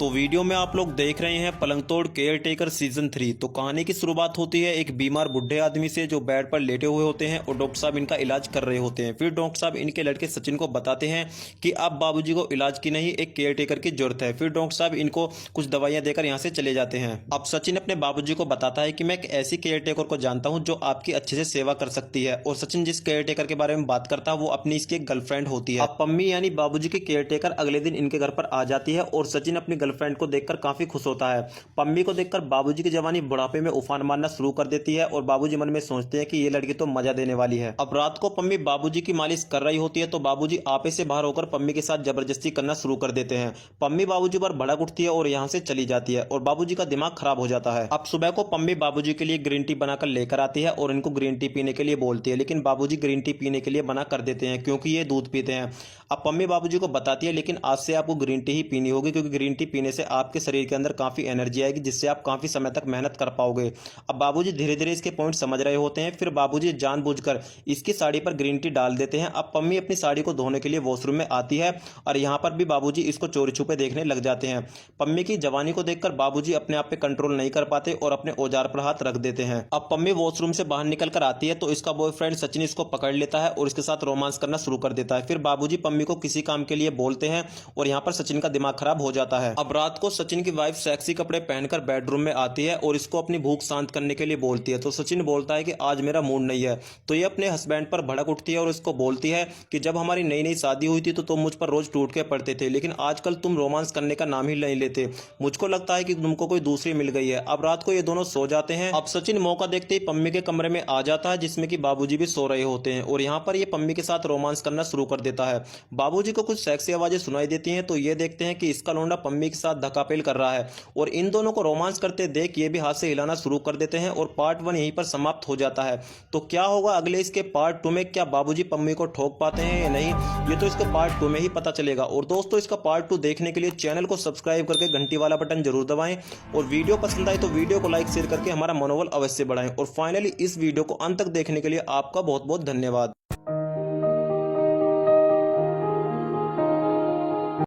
तो वीडियो में आप लोग देख रहे हैं पलंग तोड़ केयर टेकर सीजन 3। तो कहानी की शुरुआत होती है एक बीमार बुढ़े आदमी से जो बेड पर लेटे हुए होते हैं और डॉक्टर साहब इनका इलाज कर रहे होते हैं। फिर डॉक्टर साहब इनके लड़के सचिन को बताते हैं कि अब बाबूजी को इलाज की नहीं एक केयर टेकर की जरूरत है। फिर डॉक्टर साहब इनको कुछ दवाइयां देकर यहाँ से चले जाते हैं। अब सचिन अपने बाबूजी को बताता है कि मैं एक ऐसी केयर टेकर को जानता हूँ जो आपकी अच्छे से सेवा कर सकती है। और सचिन जिस केयर टेकर के बारे में बात करता है वो अपनी इसकी एक गर्लफ्रेंड होती है। अब पम्मी यानी बाबूजी की केयर टेकर अगले दिन इनके घर पर आ जाती है और सचिन अपनी गर्लफ्रेंड को देखकर काफी खुश होता है। पम्मी को देखकर बाबूजी की जवानी बुढ़ापे में उफान मारना शुरू कर देती है और बाबूजी मन में सोचते हैं कि ये लड़की तो मजा देने वाली है। अब रात को पम्मी बाबूजी की मालिश कर रही होती है तो बाबूजी आपे से बाहर होकर पम्मी के साथ जबरदस्ती करना शुरू कर देते हैं। पम्मी बाबूजी पर भड़क उठती है और यहाँ से चली जाती है और बाबूजी का दिमाग खराब हो जाता है। अब सुबह को पम्मी बाबूजी के लिए ग्रीन टी बनाकर लेकर आती है और इनको ग्रीन टी पीने के लिए बोलती है, लेकिन बाबूजी ग्रीन टी पीने के लिए मना कर देते हैं क्योंकि ये दूध पीते हैं। अब पम्मी बाबूजी को बताती है लेकिन आज से आपको ग्रीन टी ही पीनी होगी क्योंकि ग्रीन टी पीने से आपके शरीर के अंदर काफी एनर्जी आएगी जिससे आप काफी समय तक मेहनत कर पाओगे। अब बाबूजी धीरे धीरे इसके पॉइंट समझ रहे होते हैं। फिर बाबूजी जानबूझकर इसकी साड़ी पर ग्रीन टी डाल देते हैं। अब पम्मी अपनी साड़ी को धोने के लिए वॉशरूम में आती है और यहाँ पर भी बाबूजी इसको चोरी छुपे देखने लग जाते हैं। पम्मी की जवानी को देखकर बाबूजी अपने आप पे कंट्रोल नहीं कर पाते और अपने औजार पर हाथ रख देते हैं। अब पम्मी वॉशरूम से बाहर निकल कर आती है तो इसका बॉयफ्रेंड सचिन इसको पकड़ लेता है और इसके साथ रोमांस करना शुरू कर देता है। फिर बाबूजी पम्मी को किसी काम के लिए बोलते हैं और यहाँ पर सचिन का दिमाग खराब हो जाता है। अब रात को सचिन की वाइफ सेक्सी कपड़े पहनकर बेडरूम में आती है और इसको अपनी भूख शांत करने के लिए बोलती है। तो सचिन बोलता है कि आज मेरा मूड नहीं है। तो ये अपने हस्बैंड पर भड़क उठती है और इसको बोलती है कि जब हमारी नई नई शादी हुई थी तो तुम मुझ पर रोज टूट के पड़ते थे, लेकिन आजकल तुम रोमांस करने का नाम ही नहीं लेते। मुझको लगता है कि तुमको कोई दूसरी मिल गई है। अब रात को ये दोनों सो जाते हैं। अब सचिन मौका देखते ही पम्मी के कमरे में आ जाता है जिसमें कि बाबूजी भी सो रहे होते हैं और यहाँ पर ये पम्मी के साथ रोमांस करना शुरू कर देता है। बाबूजी को कुछ सेक्सी आवाजें सुनाई देती हैं तो ये देखते हैं कि इसका लौंडा पम्मी के साथ धक्कापेल कर रहा है और इन दोनों को रोमांस करते देख ये भी हाथ से हिलाना शुरू कर देते हैं और पार्ट 1 यहीं पर समाप्त हो जाता है। तो क्या होगा अगले इसके पार्ट 2 में? क्या बाबूजी पम्मी को ठोक पाते हैं या नहीं, ये तो इसके पार्ट 2 में ही पता चलेगा। और दोस्तों इसका पार्ट 2 देखने के लिए चैनल को सब्सक्राइब करके घंटी वाला बटन जरूर दबाएं और वीडियो पसंद आए तो वीडियो को लाइक शेयर करके हमारा मनोबल अवश्य बढ़ाएं। और फाइनली इस वीडियो को अंत तक देखने के लिए आपका बहुत बहुत धन्यवाद।